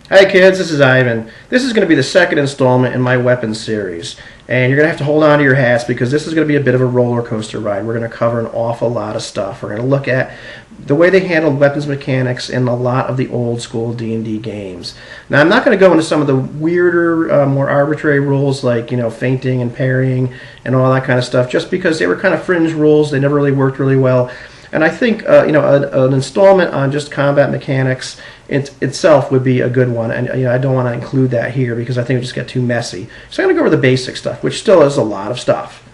Hi kids, this is Ivan. This is going to be the second installment in my weapons series. And you're going to have to hold on to your hats because this is going to be a bit of a roller coaster ride. We're going to cover an awful lot of stuff. We're going to look at the way they handled weapons mechanics in a lot of the old school D&D games. Now I'm not going to go into some of the weirder, more arbitrary rules like, feinting and parrying and all that kind of stuff just because they were kind of fringe rules. They never really worked really well. And I think an installment on just combat mechanics itself would be a good one, and I don't want to include that here because I think it would just get too messy. So I'm going to go over the basic stuff, which still is a lot of stuff.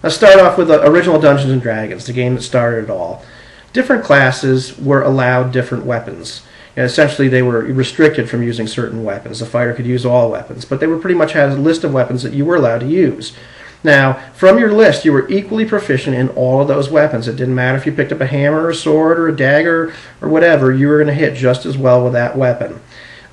Let's start off with the original Dungeons and Dragons, the game that started it all. Different classes were allowed different weapons. Essentially, they were restricted from using certain weapons. The fighter could use all weapons, but they were pretty much had a list of weapons that you were allowed to use. Now, from your list, you were equally proficient in all of those weapons. It didn't matter if you picked up a hammer or a sword or a dagger or whatever, you were going to hit just as well with that weapon.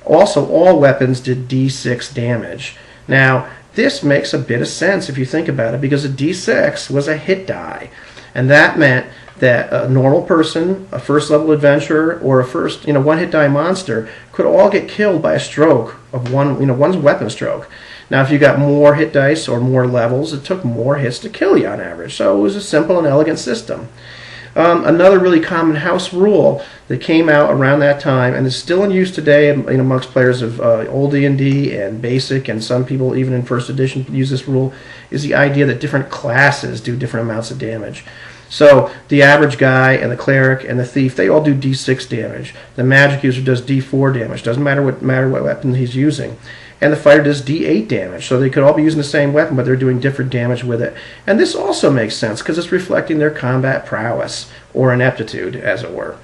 Also, all weapons did D6 damage. Now, this makes a bit of sense if you think about it because a D6 was a hit die. And that meant that a normal person, a first level adventurer, or a first, one hit die monster could all get killed by a stroke of one's weapon stroke. Now, if you got more hit dice or more levels, it took more hits to kill you on average. So it was a simple and elegant system. Another really common house rule that came out around that time and is still in use today amongst players of OD&D and Basic, and some people even in First Edition use this rule, is the idea that different classes do different amounts of damage. So the average guy and the cleric and the thief, they all do D6 damage. The magic user does D4 damage. Doesn't matter what weapon he's using. And the fighter does D8 damage. So they could all be using the same weapon, but they're doing different damage with it. And this also makes sense because it's reflecting their combat prowess, or ineptitude, as it were.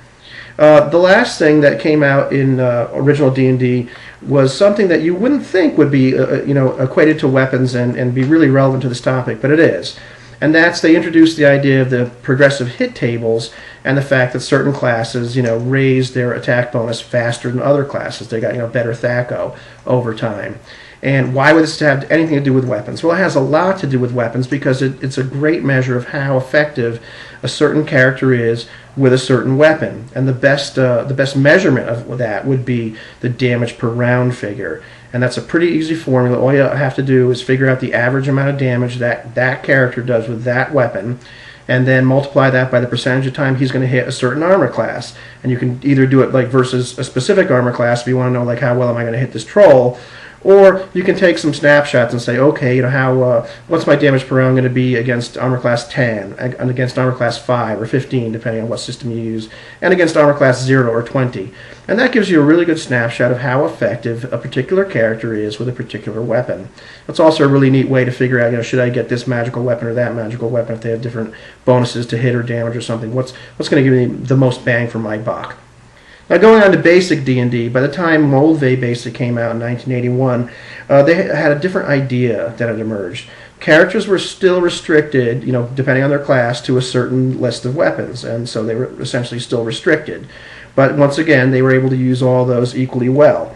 The last thing that came out in original D&D was something that you wouldn't think would be equated to weapons and be really relevant to this topic, but it is. And that's, they introduced the idea of the progressive hit tables and the fact that certain classes, raised their attack bonus faster than other classes. They got, better THAC0 over time. And why would this have anything to do with weapons? Well, it has a lot to do with weapons because it's a great measure of how effective a certain character is with a certain weapon. And the best measurement of that would be the damage per round figure. And that's a pretty easy formula. All you have to do is figure out the average amount of damage that character does with that weapon, and then multiply that by the percentage of time he's going to hit a certain armor class. And you can either do it like versus a specific armor class if you want to know like how well am I going to hit this troll, or you can take some snapshots and say, okay, what's my damage per round going to be against armor class 10, and against armor class 5 or 15, depending on what system you use, and against armor class 0 or 20. And that gives you a really good snapshot of how effective a particular character is with a particular weapon. It's also a really neat way to figure out, should I get this magical weapon or that magical weapon if they have different bonuses to hit or damage or something. What's going to give me the most bang for my buck? Now, going on to basic D&D, by the time Moldvay Basic came out in 1981, they had a different idea that had emerged. Characters were still restricted, depending on their class, to a certain list of weapons, and so they were essentially still restricted. But once again, they were able to use all those equally well.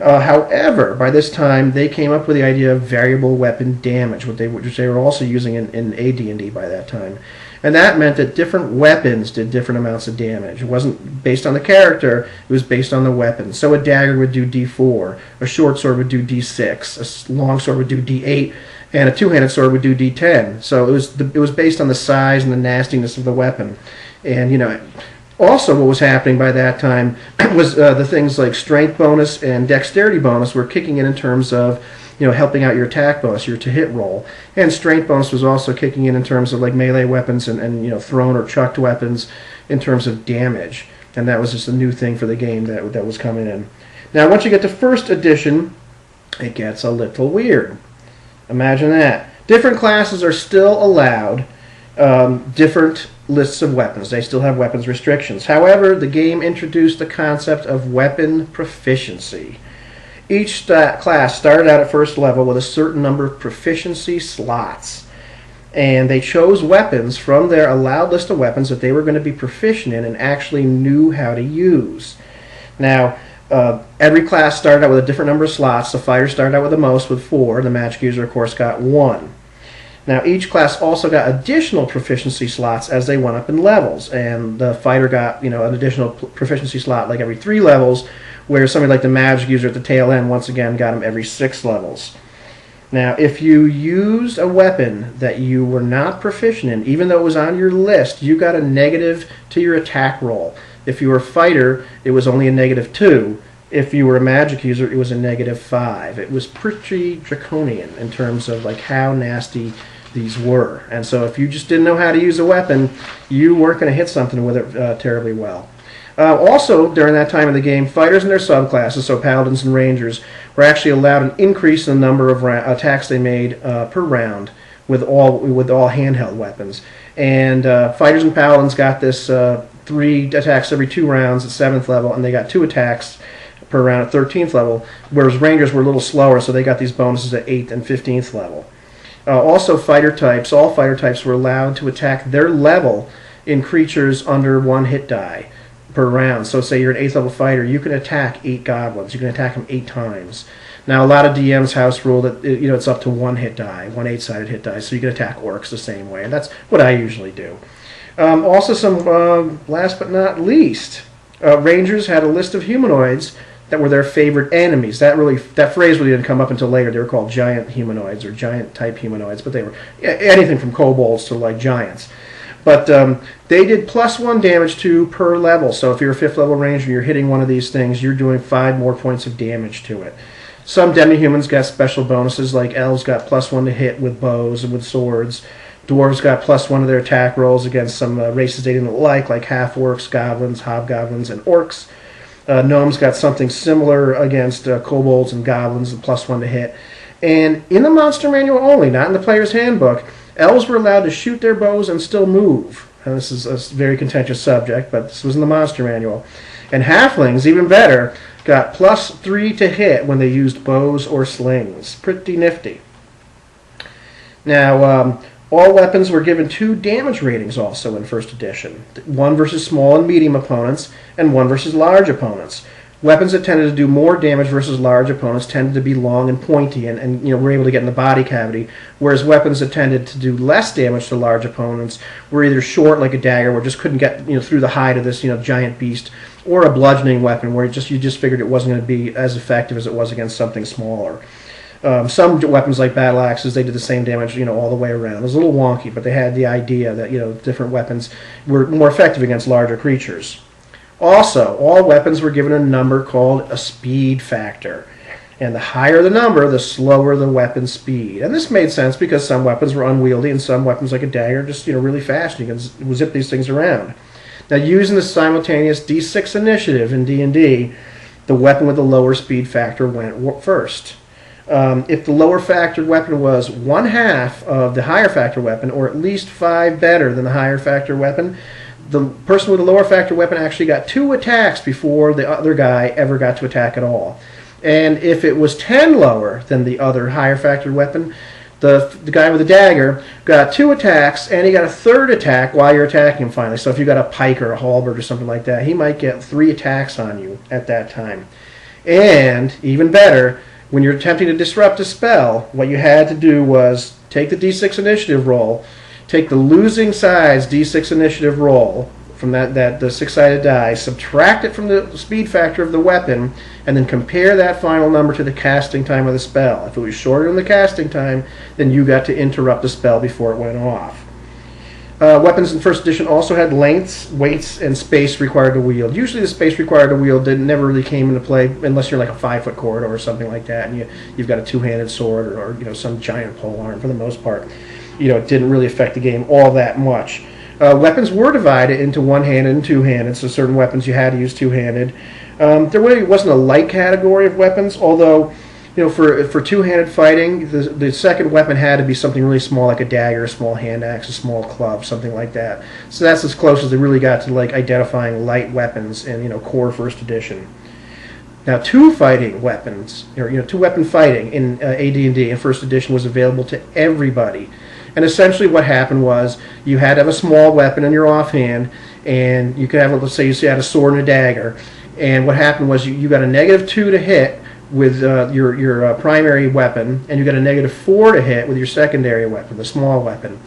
However, by this time, they came up with the idea of variable weapon damage, which they were also using in AD&D by that time. And that meant that different weapons did different amounts of damage. It wasn't based on the character, it was based on the weapon. So a dagger would do D4, a short sword would do D6, a long sword would do D8, and a two-handed sword would do D10. So it was based on the size and the nastiness of the weapon. And, also what was happening by that time was the things like strength bonus and dexterity bonus were kicking in terms of helping out your attack bonus, your to-hit roll. And strength bonus was also kicking in terms of like melee weapons and thrown or chucked weapons in terms of damage. And that was just a new thing for the game that was coming in. Now, once you get to first edition, it gets a little weird. Imagine that. Different classes are still allowed different lists of weapons. They still have weapons restrictions. However, the game introduced the concept of weapon proficiency. Each class started out at first level with a certain number of proficiency slots, and they chose weapons from their allowed list of weapons that they were going to be proficient in and actually knew how to use. Now, every class started out with a different number of slots. The fighter started out with the most, with 4. The magic user, of course, got 1. Now, each class also got additional proficiency slots as they went up in levels, and the fighter got an additional proficiency slot like every 3 levels, where somebody like the magic user at the tail end once again got them every 6 levels. Now, if you used a weapon that you were not proficient in, even though it was on your list, you got a negative to your attack roll. If you were a fighter, it was only a -2. If you were a magic user, it was a -5. It was pretty draconian in terms of like how nasty these were. And so if you just didn't know how to use a weapon, you weren't going to hit something with it terribly well. Also, during that time of the game, fighters and their subclasses, so paladins and rangers, were actually allowed an increase in the number of attacks they made per round with all handheld weapons. And fighters and paladins got this 3 attacks every 2 rounds at 7th level, and they got 2 attacks per round at 13th level, whereas rangers were a little slower, so they got these bonuses at 8th and 15th level. Also, fighter types, all fighter types were allowed to attack their level in creatures under 1 hit die per round. So say you're an 8th level fighter, you can attack 8 goblins. You can attack them 8 times. Now, a lot of DMs house rule that it's up to 1 hit die, 1 8-sided hit die, so you can attack orcs the same way, and that's what I usually do. Also, some last but not least, rangers had a list of humanoids that were their favorite enemies. That phrase really didn't come up until later. They were called giant humanoids or giant type humanoids, but they were anything from kobolds to like giants. But they did +1 damage to per level. So if you're a 5th level ranger and you're hitting one of these things, you're doing 5 more points of damage to it. Some demi-humans got special bonuses, like elves got +1 to hit with bows and with swords. Dwarves got +1 to their attack rolls against some races they didn't like half-orcs, goblins, hobgoblins, and orcs. Gnomes got something similar against kobolds and goblins, +1 to hit. And in the monster manual only, not in the player's handbook, elves were allowed to shoot their bows and still move. And this is a very contentious subject, but this was in the monster manual. And halflings, even better, got +3 to hit when they used bows or slings. Pretty nifty. Now, all weapons were given 2 damage ratings also in 1st edition. 1 versus small and medium opponents, and 1 versus large opponents. Weapons that tended to do more damage versus large opponents tended to be long and pointy and were able to get in the body cavity, whereas weapons that tended to do less damage to large opponents were either short like a dagger where just couldn't get through the hide of this giant beast, or a bludgeoning weapon where you just figured it wasn't going to be as effective as it was against something smaller. Some weapons like battle axes, they did the same damage, all the way around. It was a little wonky, but they had the idea that, different weapons were more effective against larger creatures. Also, all weapons were given a number called a speed factor. And the higher the number, the slower the weapon speed. And this made sense because some weapons were unwieldy and some weapons like a dagger just, really fast. You can zip these things around. Now, using the simultaneous D6 initiative in D&D, the weapon with the lower speed factor went first. If the lower factored weapon was 1/2 of the higher factor weapon, or at least 5 better than the higher factor weapon, the person with the lower factor weapon actually got 2 attacks before the other guy ever got to attack at all. And if it was 10 lower than the other higher factor weapon, the guy with the dagger got 2 attacks, and he got a 3rd attack while you're attacking him finally. So if you got a pike or a halberd or something like that, he might get 3 attacks on you at that time. And, even better, when you're attempting to disrupt a spell, what you had to do was take the D6 initiative roll, take the losing size D6 initiative roll from the 6-sided die, subtract it from the speed factor of the weapon, and then compare that final number to the casting time of the spell. If it was shorter than the casting time, then you got to interrupt the spell before it went off. Weapons in 1st edition also had lengths, weights, and space required to wield. Usually the space required to wield never really came into play unless you're like a 5-foot corridor or something like that, and you've got a 2-handed sword or some giant polearm. For the most part, it didn't really affect the game all that much. Weapons were divided into 1-handed and 2-handed, so certain weapons you had to use 2-handed. There really wasn't a light category of weapons, although for 2-handed fighting, the second weapon had to be something really small, like a dagger, a small hand axe, a small club, something like that. So that's as close as they really got to identifying light weapons in core 1st edition. Now, 2-fighting weapons, or 2-weapon fighting in AD&D in 1st edition was available to everybody. And essentially what happened was you had to have a small weapon in your offhand, and you could have, let's say you had a sword and a dagger, and what happened was you got a -2 to hit with your primary weapon, and you got a -4 to hit with your secondary weapon, the small weapon.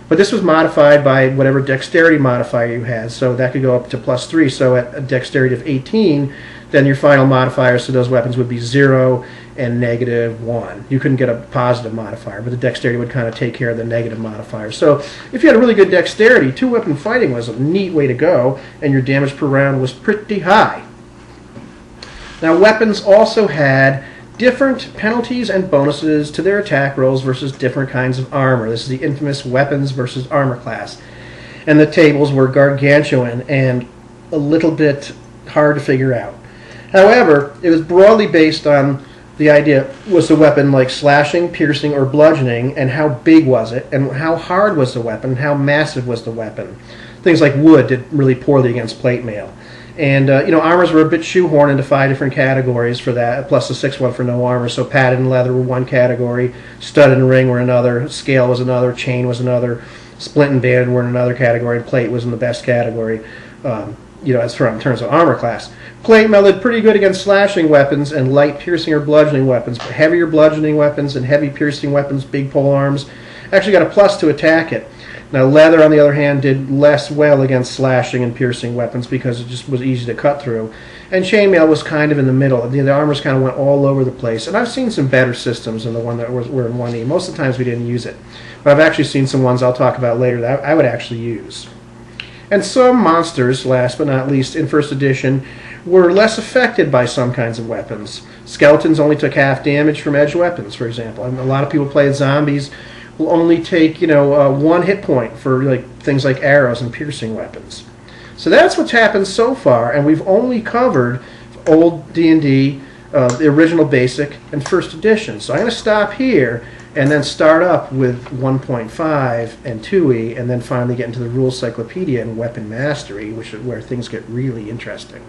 But this was modified by whatever dexterity modifier you had, so that could go up to +3. So at a dexterity of 18, then your final modifiers to those weapons would be 0 and -1. You couldn't get a positive modifier, but the dexterity would kind of take care of the negative modifier. So if you had a really good dexterity, two-weapon fighting was a neat way to go, and your damage per round was pretty high. Now, weapons also had different penalties and bonuses to their attack rolls versus different kinds of armor. This is the infamous weapons versus armor class. And the tables were gargantuan and a little bit hard to figure out. However, it was broadly based on the idea, was the weapon like slashing, piercing, or bludgeoning, and how big was it, and how hard was the weapon, how massive was the weapon. Things like wood did really poorly against plate mail. And, armors were a bit shoehorned into 5 different categories for that, plus the 6th one for no armor. So padded and leather were one category, studded and ring were another, scale was another, chain was another, splint and banded were in another category, and plate was in the best category, as for in terms of armor class. Plate mail did pretty good against slashing weapons and light piercing or bludgeoning weapons, but heavier bludgeoning weapons and heavy piercing weapons, big pole arms, actually got a plus to attack it. Now, leather, on the other hand, did less well against slashing and piercing weapons because it just was easy to cut through. And chainmail was kind of in the middle. The armors kind of went all over the place. And I've seen some better systems than the one that were in 1E. Most of the times we didn't use it. But I've actually seen some ones I'll talk about later that I would actually use. And some monsters, last but not least, in first edition, were less affected by some kinds of weapons. Skeletons only took half damage from edge weapons, for example. And a lot of people play as zombies will only take, 1 hit point for things like arrows and piercing weapons. So that's what's happened so far, and we've only covered old D&D, the original basic, and first edition. So I'm going to stop here and then start up with 1.5 and 2E, and then finally get into the Rules Cyclopedia and Weapon Mastery, which is where things get really interesting.